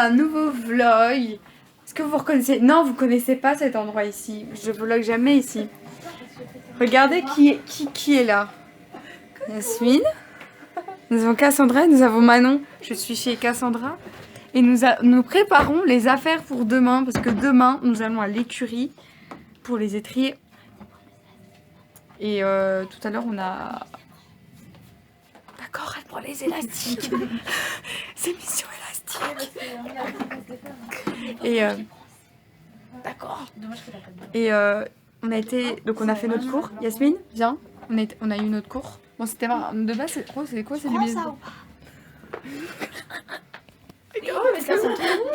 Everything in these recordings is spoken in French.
un nouveau vlog. Est-ce que vous reconnaissez? Non, vous connaissez pas cet endroit ici. Je vlog jamais ici. Regardez qui est là. Yasmine. Nous avons Cassandra, nous avons Manon. Je suis chez Cassandra. Et nous préparons les affaires pour demain. Parce que demain, nous allons à l'écurie pour les étriers. Et tout à l'heure, on a... D'accord, elle prend les élastiques. C'est mission élastique. Et d'accord. Et on a été, donc on a fait notre cours. Yasmine, viens. On a eu notre cours. Bon, c'était de base, c'est quoi? C'est du business. Oh, mais ça sent trop bon.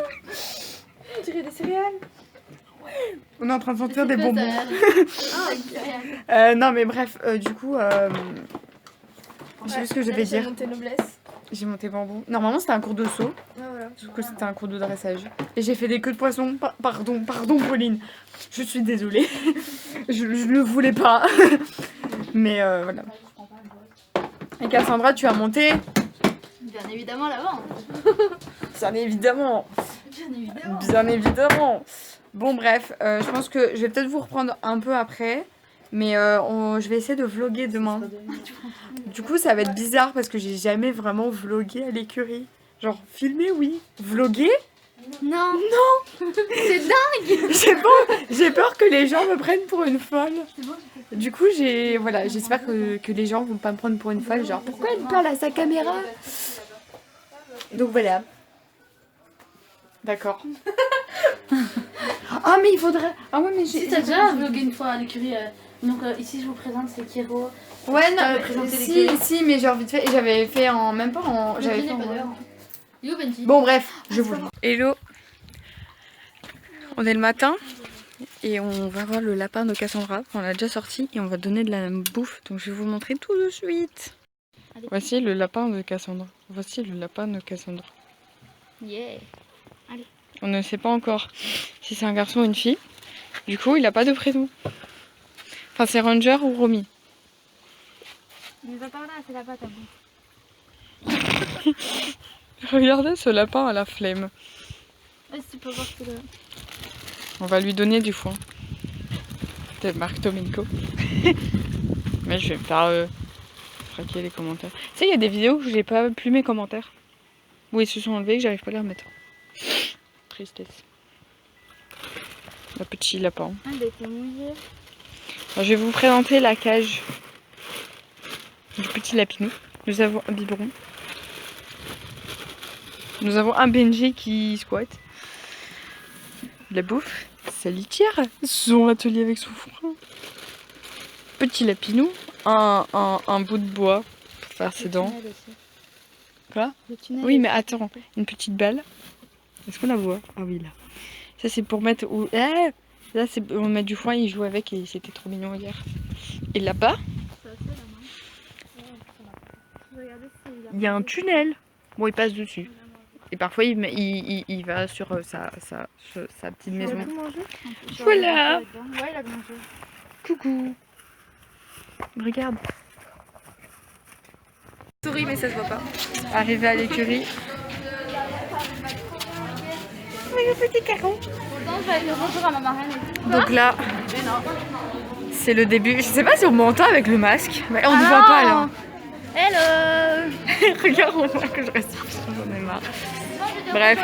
On dirait des céréales. Ouais. On est en train de sentir des bonbons. Non, mais bref, du coup, je sais plus ce que je vais dire. J'ai monté bambou. Normalement, c'était un cours de saut. Ah, voilà. Sauf que c'était un cours de dressage. Et j'ai fait des queues de poisson. Pardon, Pauline. Je suis désolée. je ne le voulais pas. Mais voilà. Et Cassandra, tu as monté? Bien évidemment l'avant. Bien évidemment. Bien évidemment. Bon, bref. Je pense que je vais peut-être vous reprendre un peu après. Mais je vais essayer de vlogger demain. Du coup, ça va être bizarre parce que j'ai jamais vraiment vlogué à l'écurie. Genre, filmer, oui. Vlogger? Non. Non. C'est dingue. J'ai peur que les gens me prennent pour une folle. Du coup, voilà, j'espère que les gens vont pas me prendre pour une folle. Genre, pourquoi elle parle à sa caméra? Donc voilà. D'accord. Ah, mais il faudrait... Ah ouais, mais j'ai... Si t'as déjà vlogué une fois à l'écurie, donc ici je vous présente, c'est Kiro. Ouais, non, si, mais genre vite fait, j'avais fait en... Même pas en... J'avais fait en... Bon, bref, je vous... Hello. On est le matin et on va voir le lapin de Cassandra. On l'a déjà sorti et on va donner de la bouffe. Donc je vais vous montrer tout de suite. Allez. Voici le lapin de Cassandra. Voici le lapin de Cassandra. Yeah. Allez. On ne sait pas encore si c'est un garçon ou une fille. Du coup, il n'a pas de prénom. Enfin, c'est Ranger ou Romy. Il va par là, c'est la pâte à bout. Regardez ce lapin à la flemme. Si tu peux voir que le... On va lui donner du foin. C'est Marc Domenico. Mais je vais pas fraquer les commentaires. Tu sais, il y a des vidéos où j'ai pas plus mes commentaires. Où ils se sont enlevés et que j'arrive pas à les remettre. Tristesse. Le petit lapin. Ah, il a été mouillé. Alors, je vais vous présenter la cage du petit lapinou. Nous avons un biberon. Nous avons un Benji qui squatte. La bouffe. Sa litière. Son atelier avec son foin. Petit lapinou. Un bout de bois pour faire ses dents. Quoi? Oui, mais attends. Une petite balle. Est-ce qu'on la voit? Ah oui, là. Ça, c'est pour mettre... Là, c'est pour mettre du foin. Il joue avec et c'était trop mignon hier. Et là-bas, il y a un tunnel. Bon, il passe dessus. Et parfois, il va sur sa petite maison. Voilà. Ouais, il a mangé. Coucou. Regarde. Souris, mais ça se voit pas. Arrivé à l'écurie. Le petit caron. Bonjour à ma marraine. Donc là, c'est le début. Je sais pas si on m'entend avec le masque. Mais on ne voit pas là. Hello. Regarde, on voit que je respire. J'en ai marre. Bref.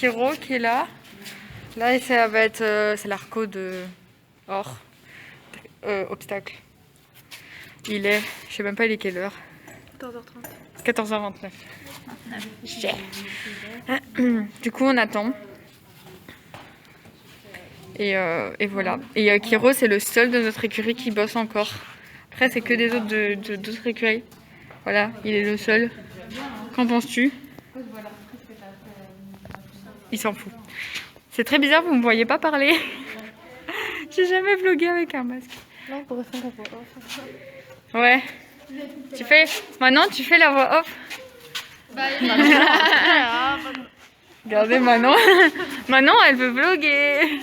Kiro qui est là. Là, ça va être c'est l'arco de Or. Obstacle. Il est, je sais même pas il est quelle heure. 14h30. 14h29. Du coup, on attend. Et voilà. Et Kiro, c'est le seul de notre écurie qui bosse encore. Après, c'est que des autres d'autres écuries. Voilà, il est le seul. Qu'en penses-tu? Il s'en fout. C'est très bizarre, vous me voyez pas parler. J'ai jamais vlogué avec un masque. Là, on pourrait faire la voix off. Ouais. Tu fais... Maintenant, tu fais la voix off. Regardez Manon. Manon, elle veut vlogger.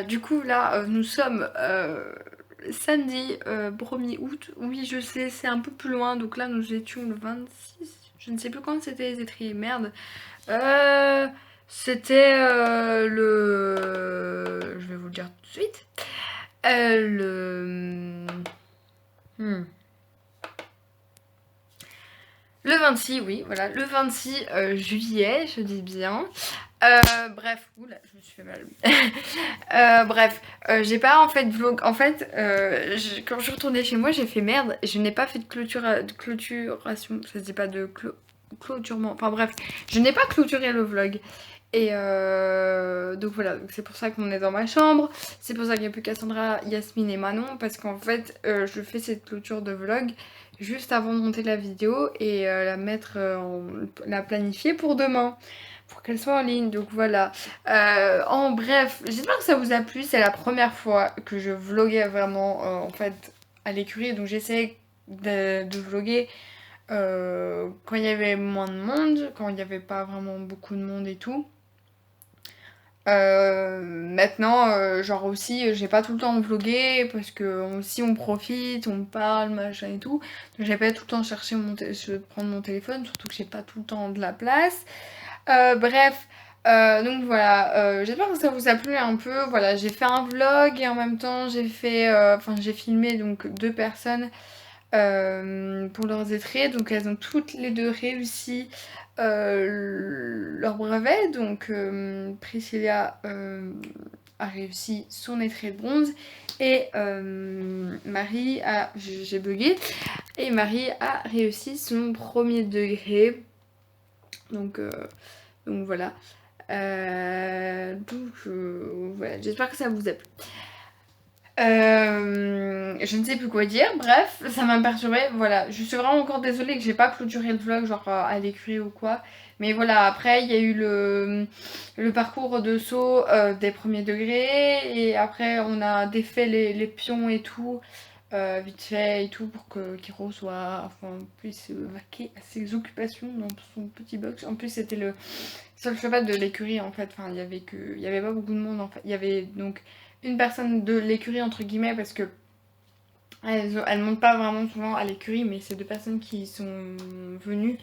Du coup là nous sommes samedi 1er août. Oui je sais c'est un peu plus loin donc là nous étions le 26. Je ne sais plus quand c'était les étriers, merde. C'était le... Je vais vous le dire tout de suite. Le 26, oui, voilà, le 26 juillet, je dis bien. Bref, oula, je me suis fait mal. Bref, j'ai pas en fait vlog. En fait, quand je suis retournée chez moi, j'ai fait merde. Je n'ai pas fait de clôturation. Ça se dit pas de clôturement. Enfin bref, je n'ai pas clôturé le vlog. Et donc voilà, c'est pour ça qu'on est dans ma chambre. C'est pour ça qu'il n'y a plus Cassandra, Yasmine et Manon. Parce qu'en fait, je fais cette clôture de vlog juste avant de monter la vidéo et la planifier pour demain. Pour qu'elle soit en ligne, donc voilà. En bref, j'espère que ça vous a plu. C'est la première fois que je vloguais vraiment en fait à l'écurie. Donc j'essaie de vloguer quand il y avait moins de monde, quand il n'y avait pas vraiment beaucoup de monde et tout. Maintenant, genre aussi, j'ai pas tout le temps vlogué parce que aussi on profite, on parle, machin et tout. Donc j'ai pas tout le temps cherché prendre mon téléphone, surtout que j'ai pas tout le temps de la place. Bref, donc voilà, j'espère que ça vous a plu un peu. Voilà, j'ai fait un vlog et en même temps j'ai fait, j'ai filmé donc 2 personnes pour leurs étraits. Donc elles ont toutes les 2 réussi leur brevet. Donc Priscilla a réussi son étrait de bronze et Marie a... j'ai bugué. Et Marie a réussi son premier degré. Donc voilà. Voilà, j'espère que ça vous a plu. Je ne sais plus quoi dire, bref, ça m'a perturbée, voilà, je suis vraiment encore désolée que j'ai pas clôturé le vlog genre à l'écurie ou quoi, mais voilà, après il y a eu le parcours de saut des premiers degrés, et après on a défait les pions et tout, vite fait et tout, pour que Kiro puisse vaquer à ses occupations dans son petit box. En plus c'était le seul cheval de l'écurie en fait, enfin il y avait pas beaucoup de monde en fait, il y avait donc une personne de l'écurie entre guillemets parce que elles montent pas vraiment souvent à l'écurie, mais c'est 2 personnes qui sont venues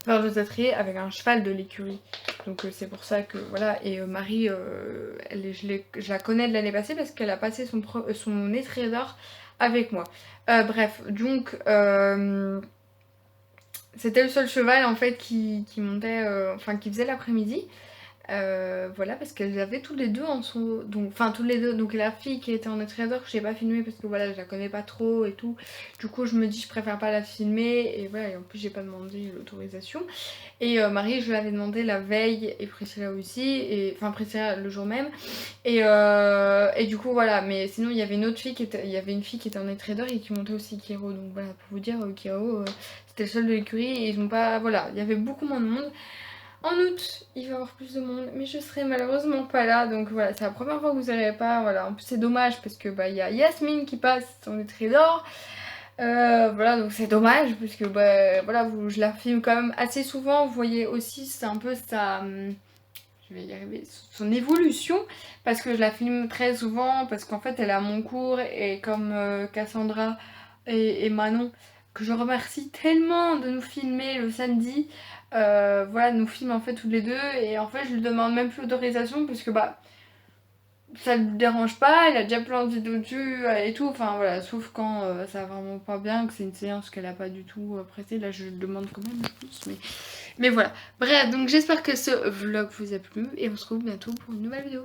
faire le étriers avec un cheval de l'écurie, donc c'est pour ça que voilà. Et Marie je la connais de l'année passée parce qu'elle a passé son étrier d'or avec moi. Bref, donc c'était le seul cheval en fait qui montait, enfin qui faisait l'après-midi. Voilà, parce qu'elles avaient tous les deux en son. Donc, enfin, tous les deux. Donc, la fille qui était en étriador, que j'ai pas filmé parce que voilà, je la connais pas trop et tout. Du coup, je me dis, je préfère pas la filmer. Et voilà, et en plus, j'ai pas demandé l'autorisation. Et Marie, je l'avais demandé la veille et Priscilla aussi. Et, enfin, Priscilla le jour même. Et du coup, voilà. Mais sinon, il y avait une autre fille qui était. Il y avait une fille qui était en étriador et qui montait aussi Kiro. Donc, voilà, pour vous dire, Kiro, c'était le seul de l'écurie. Et ils ont pas. Voilà, il y avait beaucoup moins de monde. En août, il va y avoir plus de monde, mais je serai malheureusement pas là, donc voilà, c'est la première fois que vous verrez pas, voilà. En plus c'est dommage parce que bah il y a Yasmine qui passe dans les trésors, voilà, donc c'est dommage parce que bah voilà, je la filme quand même assez souvent, vous voyez aussi c'est un peu sa, je vais y arriver, son évolution, parce que je la filme très souvent, parce qu'en fait elle est à mon cours et comme Cassandra et Manon, que je remercie tellement de nous filmer le samedi, voilà, nous filme en fait toutes les deux et en fait je lui demande même plus l'autorisation parce que bah ça ne le dérange pas, il a déjà plein de vidéos dessus et tout, enfin voilà, sauf quand ça va vraiment pas bien, que c'est une séance qu'elle a pas du tout pressée, là je le demande quand même je pense, mais voilà. Bref, donc j'espère que ce vlog vous a plu et on se retrouve bientôt pour une nouvelle vidéo.